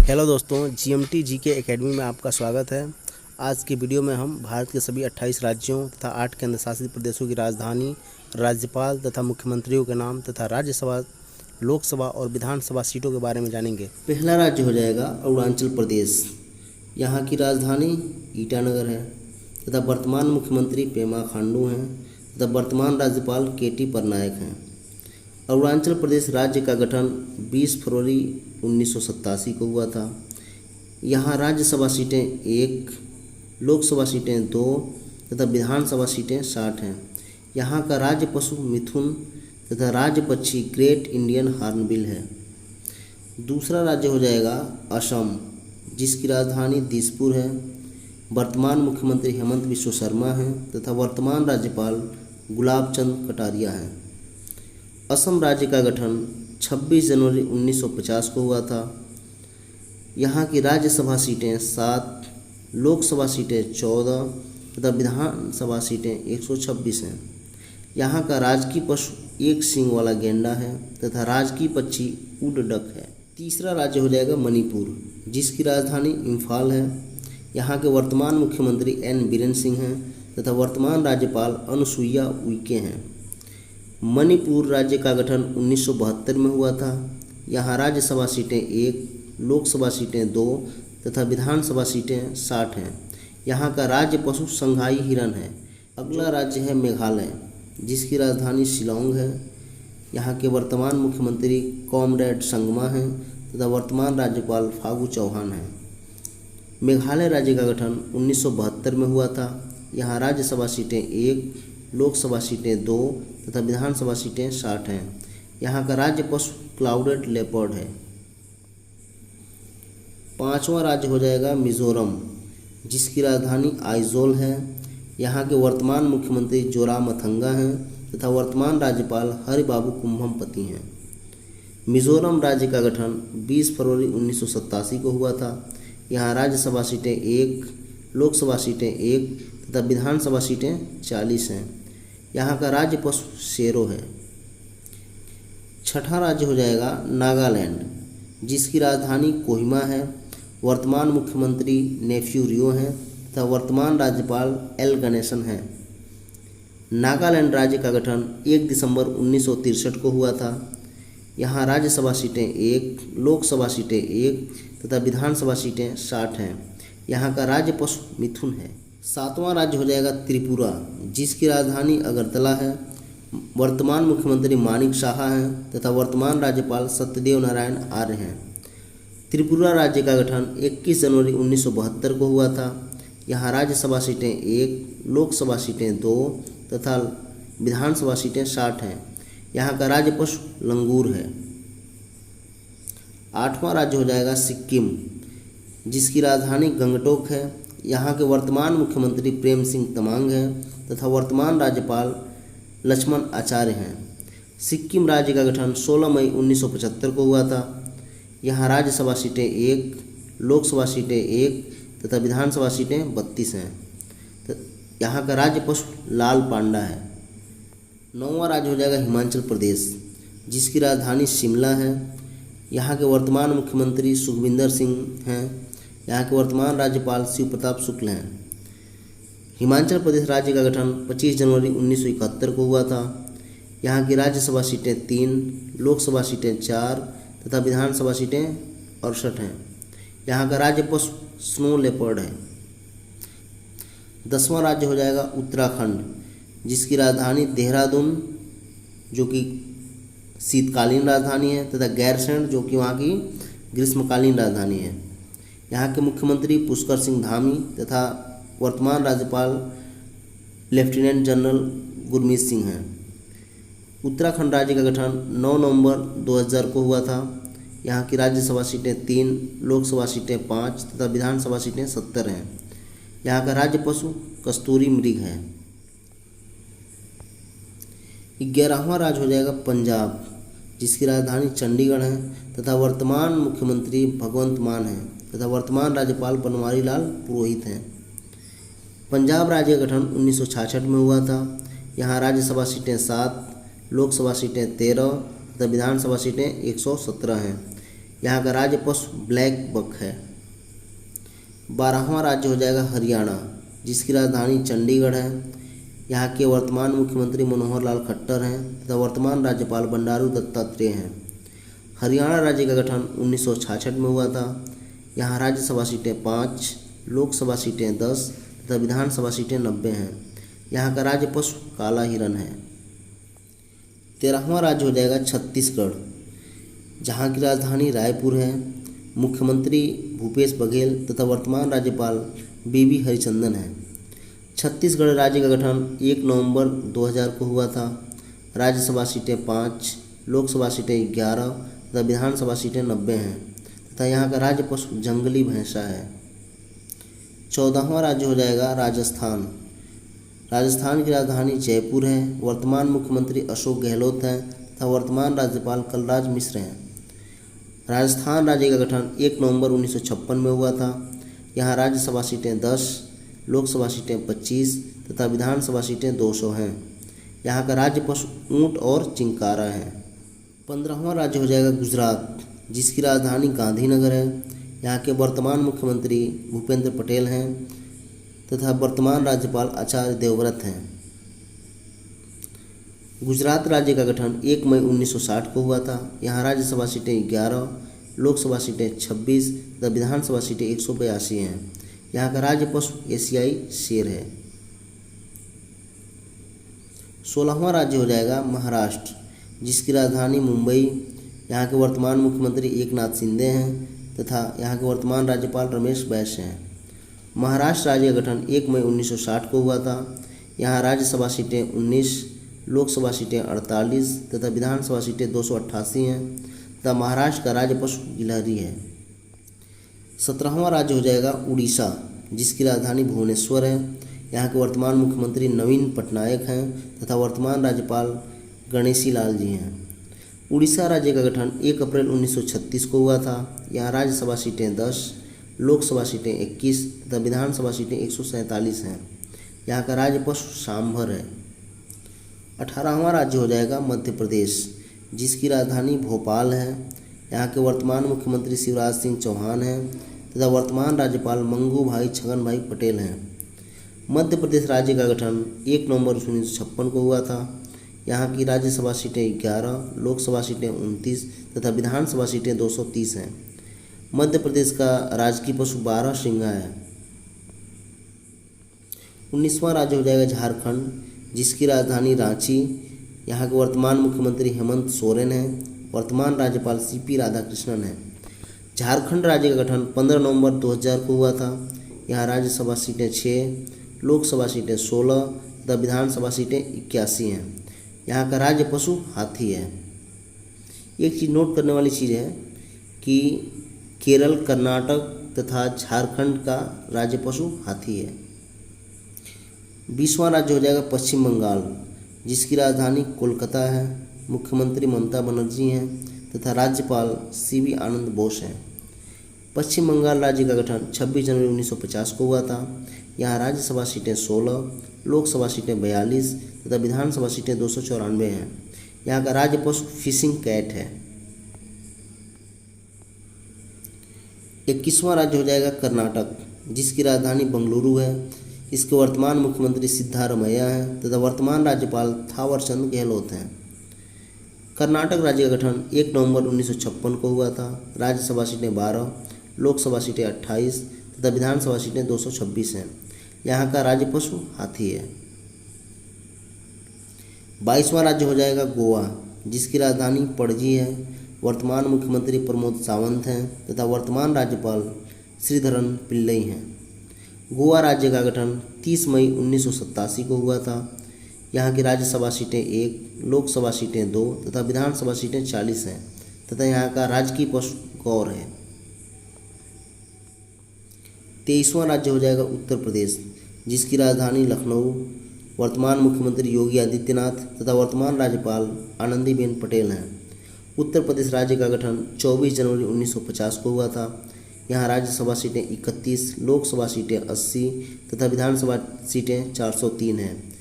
Hello दोस्तों, GMT GK academy में आपका स्वागत है। आज की वीडियो में हम भारत के सभी 28 राज्यों तथा 8 केंद्र शासित प्रदेशों की राजधानी, राज्यपाल तथा मुख्यमंत्रियों के नाम तथा राज्यसभा, लोकसभा और विधानसभा सीटों के बारे में जानेंगे। पहला राज्य हो जाएगा अरुणाचल प्रदेश। यहाँ की राजधानी ईटानगर है तथा वर्तमान मुख्यमंत्री पेमा खांडू हैं तथा वर्तमान राज्यपाल केटी पटनायक हैं। अरुणाचल प्रदेश राज्य का गठन 20 फरवरी 1987 को हुआ था। यहाँ राज्यसभा सीटें 1, लोकसभा सीटें 2 तथा विधानसभा सीटें 60 हैं। यहाँ का राज्य पशु मिथुन तथा राज्य पक्षी ग्रेट इंडियन हॉर्नबिल है। दूसरा राज्य हो जाएगा असम, जिसकी राजधानी दिसपुर है। वर्तमान मुख्यमंत्री हेमंत बिश्व शर्मा हैं तथा वर्तमान राज्यपाल गुलाब चंद कटारिया हैं। असम राज्य का गठन 26 जनवरी 1950 को हुआ था। यहाँ की राज्यसभा सीटें 7, लोकसभा सीटें 14 तथा विधानसभा सीटें 126 हैं। यहाँ का राजकीय पशु एक सींग वाला गेंडा है तथा राजकीय पक्षी उड डक है। तीसरा राज्य हो जाएगा मणिपुर, जिसकी राजधानी इम्फाल है। यहाँ के वर्तमान मुख्यमंत्री एन बीरेन सिंह हैं तथा वर्तमान राज्यपाल अनुसुईया उइके हैं। मणिपुर राज्य का गठन 1972 में हुआ था। यहाँ राज्यसभा सीटें 1, लोकसभा सीटें 2 तथा विधानसभा सीटें 60 हैं। यहाँ का राज्य पशु संघाई हिरन है। अगला राज्य है मेघालय, जिसकी राजधानी शिलांग है। यहाँ के वर्तमान मुख्यमंत्री कॉमरेड संगमा हैं तथा वर्तमान राज्यपाल फागू चौहान हैं। मेघालय राज्य का गठन 1972 में हुआ था। यहाँ राज्यसभा सीटें 1, लोकसभा सीटें 2 तथा विधानसभा सीटें 60 हैं। यहाँ का राज्य पशु क्लाउडेड लेपर्ड है। पांचवा राज्य हो जाएगा मिजोरम, जिसकी राजधानी आइजोल है। यहाँ के वर्तमान मुख्यमंत्री जोरामथंगा हैं तथा वर्तमान राज्यपाल हरिबाबू कुम्भमपति हैं। मिजोरम राज्य का गठन 20 फरवरी 1987 को हुआ था। यहाँ राज्यसभा सीटें 1, लोकसभा सीटें 1 तथा विधानसभा सीटें 40 हैं। यहाँ का राज्य पशु शेरों है। छठा राज्य हो जाएगा नागालैंड, जिसकी राजधानी कोहिमा है। वर्तमान मुख्यमंत्री नेफ्यू रियो हैं तथा वर्तमान राज्यपाल एल गणेशन हैं। नागालैंड राज्य का गठन 1 दिसंबर 1963 को हुआ था। यहाँ राज्यसभा सीटें 1, लोकसभा सीटें 1 तथा विधानसभा सीटें 60 हैं। यहाँ का राज्य पशु मिथुन है। सातवां राज्य हो जाएगा त्रिपुरा, जिसकी राजधानी अगरतला है। वर्तमान मुख्यमंत्री मानिक शाह हैं तथा वर्तमान राज्यपाल सत्यदेव नारायण आर्य हैं। त्रिपुरा राज्य का गठन 21 जनवरी 1972 को हुआ था। यहाँ राज्यसभा सीटें 1, लोकसभा सीटें 2 तथा विधानसभा सीटें 60 हैं। यहाँ का राज्य पशु लंगूर है। आठवां राज्य हो जाएगा सिक्किम, जिसकी राजधानी गंगटोक है। यहाँ के वर्तमान मुख्यमंत्री प्रेम सिंह तमांग हैं तथा वर्तमान राज्यपाल लक्ष्मण आचार्य हैं। सिक्किम राज्य का गठन 16 मई 1975 को हुआ था। यहाँ राज्यसभा सीटें 1, लोकसभा सीटें 1 तथा विधानसभा सीटें 32 हैं। यहाँ का राज्य पशु लाल पांडा है। नौवां राज्य हो जाएगा हिमाचल प्रदेश, जिसकी राजधानी शिमला है। यहाँ के वर्तमान मुख्यमंत्री सुखविंदर सिंह हैं। यहाँ के वर्तमान राज्यपाल शिव प्रताप शुक्ल हैं। हिमाचल प्रदेश राज्य का गठन 25 जनवरी 1971 को हुआ था। यहाँ की राज्यसभा सीटें 3, लोकसभा सीटें 4 तथा विधानसभा सीटें 68 हैं। यहाँ का राज्य पशु स्नो लेपर्ड है। 10वां राज्य हो जाएगा उत्तराखंड, जिसकी राजधानी देहरादून जो कि शीतकालीन राजधानी है तथा गैरसैंण जो कि वहाँ की ग्रीष्मकालीन राजधानी है। यहाँ के मुख्यमंत्री पुष्कर सिंह धामी तथा वर्तमान राज्यपाल लेफ्टिनेंट जनरल गुरमीत सिंह हैं। उत्तराखंड राज्य का गठन 9 नवंबर 2000 को हुआ था। यहाँ की राज्यसभा सीटें 3, लोकसभा सीटें 5 तथा विधानसभा सीटें 70 हैं। यहाँ का राज्य पशु कस्तूरी मृग है। 11वां राज्य हो जाएगा पंजाब, जिसकी राजधानी चंडीगढ़ है तथा वर्तमान मुख्यमंत्री भगवंत मान हैं तथा वर्तमान राज्यपाल बनवारी लाल पुरोहित हैं। पंजाब राज्य का गठन 1966 में हुआ था। यहाँ राज्यसभा सीटें 7, लोकसभा सीटें 13 तथा विधानसभा सीटें 117 हैं। यहाँ का राज्य पशु ब्लैक बक है। 12वां राज्य हो जाएगा हरियाणा, जिसकी राजधानी चंडीगढ़ है। यहाँ के वर्तमान मुख्यमंत्री मनोहर लाल खट्टर हैं तथा वर्तमान राज्यपाल बंडारू दत्तात्रेय हैं। हरियाणा राज्य का गठन 1966 में हुआ था। यहाँ राज्यसभा सीटें 5, लोकसभा सीटें 10 तथा विधानसभा सीटें 90 हैं। यहाँ का राज्य पशु काला हिरन है। 13वां राज्य हो जाएगा छत्तीसगढ़, जहाँ की राजधानी रायपुर है। मुख्यमंत्री भूपेश बघेल तथा वर्तमान राज्यपाल बीबी हरिचंदन हैं। छत्तीसगढ़ राज्य का गठन 1 नवंबर 2000 को हुआ था। राज्यसभा सीटें 5, लोकसभा सीटें 11 तथा विधानसभा सीटें 90 हैं तथा यहाँ का राज्य पशु जंगली भैंसा है। 14वां राज्य हो जाएगा राजस्थान। राजस्थान की राजधानी जयपुर है। वर्तमान मुख्यमंत्री अशोक गहलोत हैं तथा वर्तमान राज्यपाल कलराज मिश्र हैं। राजस्थान राज्य का गठन 1 नवंबर 1956 में हुआ था। यहाँ राज्यसभा सीटें 10, लोकसभा सीटें 25 तथा विधानसभा सीटें 200 हैं। यहाँ का राज्य पशु ऊंट और चिंकारा है। 15वां राज्य हो जाएगा गुजरात, जिसकी राजधानी गांधीनगर है। यहाँ के वर्तमान मुख्यमंत्री भूपेंद्र पटेल हैं तथा वर्तमान राज्यपाल आचार्य देवव्रत हैं। गुजरात राज्य का गठन 1 मई 1960 को हुआ था। यहाँ राज्यसभा सीटें 11, लोकसभा सीटें 26 तथा विधानसभा सीटें 182 हैं। यहाँ का राज्य पशु एशियाई शेर है। 16वां राज्य हो जाएगा महाराष्ट्र, जिसकी राजधानी मुंबई। यहाँ के वर्तमान मुख्यमंत्री एकनाथ शिंदे हैं तथा यहाँ के वर्तमान राज्यपाल रमेश बैस हैं। महाराष्ट्र राज्य का गठन 1 मई 1960 को हुआ था। यहाँ राज्यसभा सीटें 19, लोकसभा सीटें 48 तथा विधानसभा सीटें 288 हैं तथा महाराष्ट्र का राज्य पशु गिलहरी है। 17वां राज्य हो जाएगा उड़ीसा, जिसकी राजधानी भुवनेश्वर है। यहाँ के वर्तमान मुख्यमंत्री नवीन पटनायक हैं तथा वर्तमान राज्यपाल गणेशी लाल जी हैं। उड़ीसा राज्य का गठन 1 अप्रैल 1936 को हुआ था। यहाँ राज्यसभा सीटें 10, लोकसभा सीटें 21 तथा विधानसभा सीटें 147 हैं। यहाँ का राज्य पशु सांभर है। 18वां राज्य हो जाएगा मध्य प्रदेश, जिसकी राजधानी भोपाल है। यहाँ के वर्तमान मुख्यमंत्री शिवराज सिंह चौहान हैं तथा वर्तमान राज्यपाल मंगू भाई छगन भाई पटेल हैं। मध्य प्रदेश राज्य का गठन 1 नवंबर 1956 को हुआ था। यहाँ की राज्यसभा सीटें 11, लोकसभा सीटें 29 तथा विधानसभा सीटें 230 हैं। मध्य प्रदेश का राजकीय पशु 12 सिंघा है। 19वां राज्य हो जाएगा झारखंड, जिसकी राजधानी रांची। यहाँ के वर्तमान मुख्यमंत्री हेमंत सोरेन हैं। वर्तमान राज्यपाल सीपी राधाकृष्णन हैं। झारखंड राज्य का गठन 15 नवंबर 2000 को हुआ था। यहाँ राज्यसभा सीटें 6, लोकसभा सीटें 16 तथा विधानसभा सीटें 81 हैं। यहाँ का राज्य पशु हाथी है। एक चीज़ नोट करने वाली चीज़ है कि केरल, कर्नाटक तथा झारखंड का राज्य पशु हाथी है। 20वां राज्य हो जाएगा पश्चिम बंगाल, जिसकी राजधानी कोलकाता है। मुख्यमंत्री ममता बनर्जी हैं तथा राज्यपाल सीवी आनंद बोस हैं। पश्चिम बंगाल राज्य का गठन 26 जनवरी 1950 को हुआ था। यहाँ राज्यसभा सीटें 16, लोकसभा सीटें 42 तथा विधानसभा सीटें 294 हैं। यहाँ का राज्य पशु फिशिंग कैट है। 21वां राज्य हो जाएगा कर्नाटक, जिसकी राजधानी बंगलुरु है। इसके वर्तमान मुख्यमंत्री सिद्धारमैया हैं तथा वर्तमान राज्यपाल थावरचंद गहलोत हैं। कर्नाटक राज्य का गठन 1 नवंबर 1956 को हुआ था। राज्यसभा सीटें 12, लोकसभा सीटें 28 तथा विधानसभा सीटें 226 हैं। यहाँ का राज्य पशु हाथी है। 22वां राज्य हो जाएगा गोवा, जिसकी राजधानी पणजी है। वर्तमान मुख्यमंत्री प्रमोद सावंत हैं तथा वर्तमान राज्यपाल श्रीधरन पिल्लई हैं। गोवा राज्य का गठन 30 मई 1987 को हुआ था। यहाँ की राज्यसभा सीटें 1, लोकसभा सीटें 2 तथा विधानसभा सीटें 40 हैं तथा यहाँ का राजकीय पशु गौर है। 23वां राज्य हो जाएगा उत्तर प्रदेश, जिसकी राजधानी लखनऊ। वर्तमान मुख्यमंत्री योगी आदित्यनाथ तथा वर्तमान राज्यपाल आनंदीबेन पटेल हैं। उत्तर प्रदेश राज्य का गठन 24 जनवरी 1950 को हुआ था। यहाँ राज्यसभा सीटें 31, लोकसभा सीटें 80 तथा विधानसभा सीटें 403 हैं।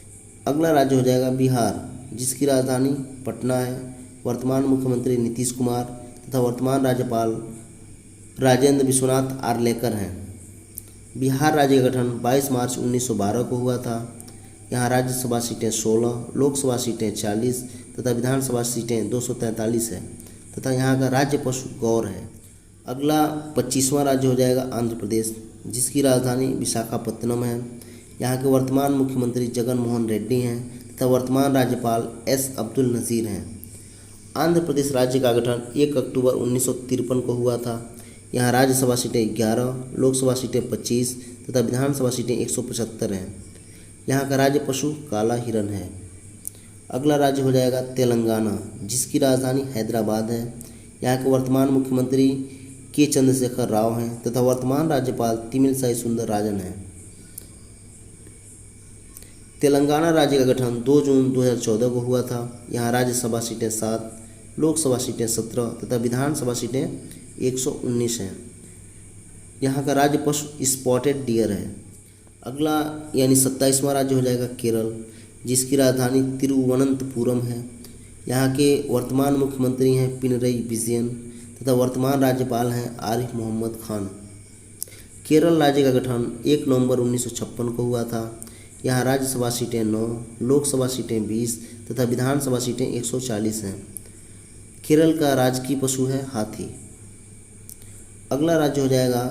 अगला राज्य हो जाएगा बिहार, जिसकी राजधानी पटना है। वर्तमान मुख्यमंत्री नीतीश कुमार तथा वर्तमान राज्यपाल राजेंद्र विश्वनाथ आर्लेकर हैं। बिहार राज्य का गठन 22 मार्च 1912 को हुआ था। यहाँ राज्यसभा सीटें 16, लोकसभा सीटें 40 तथा विधानसभा सीटें 243 है तथा यहाँ का राज्य पशु गौर है। अगला 25वां राज्य हो जाएगा आंध्र प्रदेश, जिसकी राजधानी विशाखापत्तनम है। यहाँ के वर्तमान मुख्यमंत्री जगन मोहन रेड्डी हैं तथा वर्तमान राज्यपाल एस अब्दुल नज़ीर हैं। आंध्र प्रदेश राज्य का गठन 1 अक्टूबर 1953 को हुआ था। यहाँ राज्यसभा सीटें 11, लोकसभा सीटें 25 तथा विधानसभा सीटें 175 हैं। यहाँ का राज्य पशु काला हिरन है। अगला राज्य हो जाएगा तेलंगाना, जिसकी राजधानी हैदराबाद है। यहाँ के वर्तमान मुख्यमंत्री के चंद्रशेखर राव हैं तथा वर्तमान राज्यपाल तमिलसाई सुंदरराजन हैं। तेलंगाना राज्य का गठन 2 जून 2014 को हुआ था। यहाँ राज्यसभा सीटें 7, लोकसभा सीटें 17 तथा विधानसभा सीटें 119 हैं। यहाँ का राज्य पशु स्पॉटेड डियर है। अगला यानी 27वां राज्य हो जाएगा केरल, जिसकी राजधानी तिरुवनंतपुरम है। यहाँ के वर्तमान मुख्यमंत्री हैं पिनरई विजयन तथा वर्तमान राज्यपाल हैं आरिफ मोहम्मद खान। केरल राज्य का गठन 1 नवंबर 1956 को हुआ था। यहाँ राज्यसभा सीटें 9, लोकसभा सीटें 20 तथा विधानसभा सीटें 140 हैं। केरल का राजकीय पशु है हाथी। अगला राज्य हो जाएगा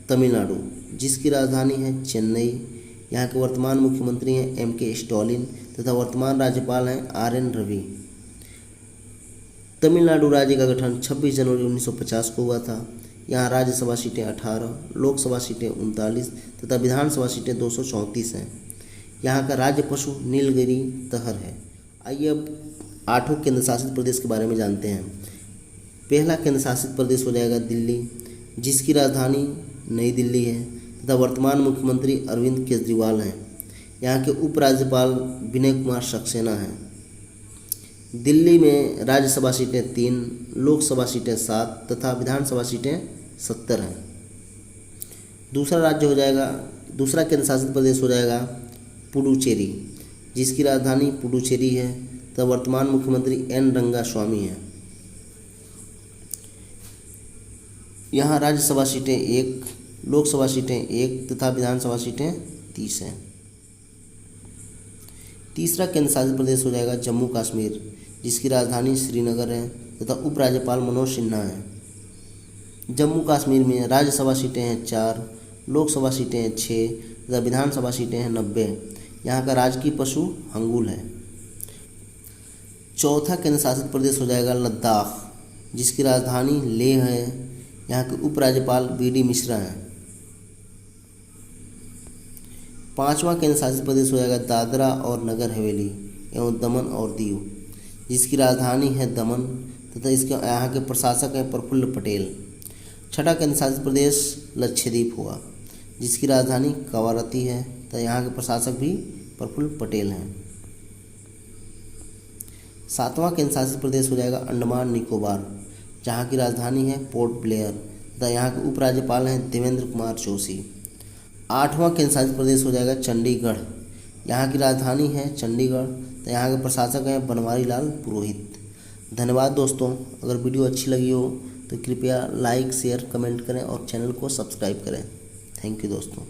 तमिलनाडु, जिसकी राजधानी है चेन्नई। यहाँ के वर्तमान मुख्यमंत्री हैं M.K. स्टालिन तथा वर्तमान राज्यपाल हैं R.N. रवि। तमिलनाडु राज्य का गठन 26 जनवरी 1950 को हुआ था। यहाँ राज्यसभा सीटें 18, लोकसभा सीटें 39 तथा विधानसभा सीटें 234 हैं। यहाँ का राज्य पशु नीलगिरी तहर है। आइए अब 8 केंद्र शासित प्रदेश के बारे में जानते हैं। पहला केंद्र शासित प्रदेश हो जाएगा दिल्ली, जिसकी राजधानी नई दिल्ली है तथा वर्तमान मुख्यमंत्री अरविंद केजरीवाल हैं। यहाँ के उपराज्यपाल विनय कुमार सक्सेना हैं। दिल्ली में राज्यसभा सीटें 3, लोकसभा सीटें 7 तथा विधानसभा सीटें 70 हैं। दूसरा केंद्र शासित प्रदेश हो जाएगा पुडुचेरी, जिसकी राजधानी पुडुचेरी है तथा वर्तमान मुख्यमंत्री एन रंगास्वामी हैं। यहाँ राज्यसभा सीटें 1, लोकसभा सीटें 1 तथा विधानसभा सीटें 30 हैं। तीसरा केंद्र शासित प्रदेश हो जाएगा जम्मू कश्मीर, जिसकी राजधानी श्रीनगर है तथा उपराज्यपाल मनोज सिन्हा हैं। जम्मू कश्मीर में राज्यसभा सीटें हैं 4, लोकसभा सीटें हैं 6 तथा विधानसभा सीटें हैं 90। यहाँ का राजकीय पशु हंगुल है। चौथा केंद्र शासित प्रदेश हो जाएगा लद्दाख, जिसकी राजधानी लेह है। यहाँ के उपराज्यपाल BD मिश्रा हैं। पांचवा केंद्र शासित प्रदेश हो जाएगा दादरा और नगर हवेली एवं दमन और दीव, जिसकी राजधानी है दमन तथा इसके यहाँ के प्रशासक हैं प्रफुल्ल पटेल। छठा केंद्र शासित प्रदेश लक्षद्वीप हुआ, जिसकी राजधानी कवारती है तथा यहाँ के प्रशासक भी प्रफुल्ल पटेल हैं। सातवां केंद्र शासित प्रदेश हो जाएगा अंडमान निकोबार, जहाँ की राजधानी है पोर्ट ब्लेयर तथा यहाँ के उपराज्यपाल हैं देवेंद्र कुमार जोशी। आठवां केंद्र शासित प्रदेश हो जाएगा चंडीगढ़, यहाँ की राजधानी है चंडीगढ़ तो यहाँ के प्रशासक हैं बनवारी लाल पुरोहित। धन्यवाद दोस्तों, अगर वीडियो अच्छी लगी हो तो कृपया लाइक, शेयर, कमेंट करें और चैनल को सब्सक्राइब करें। थैंक यू दोस्तों।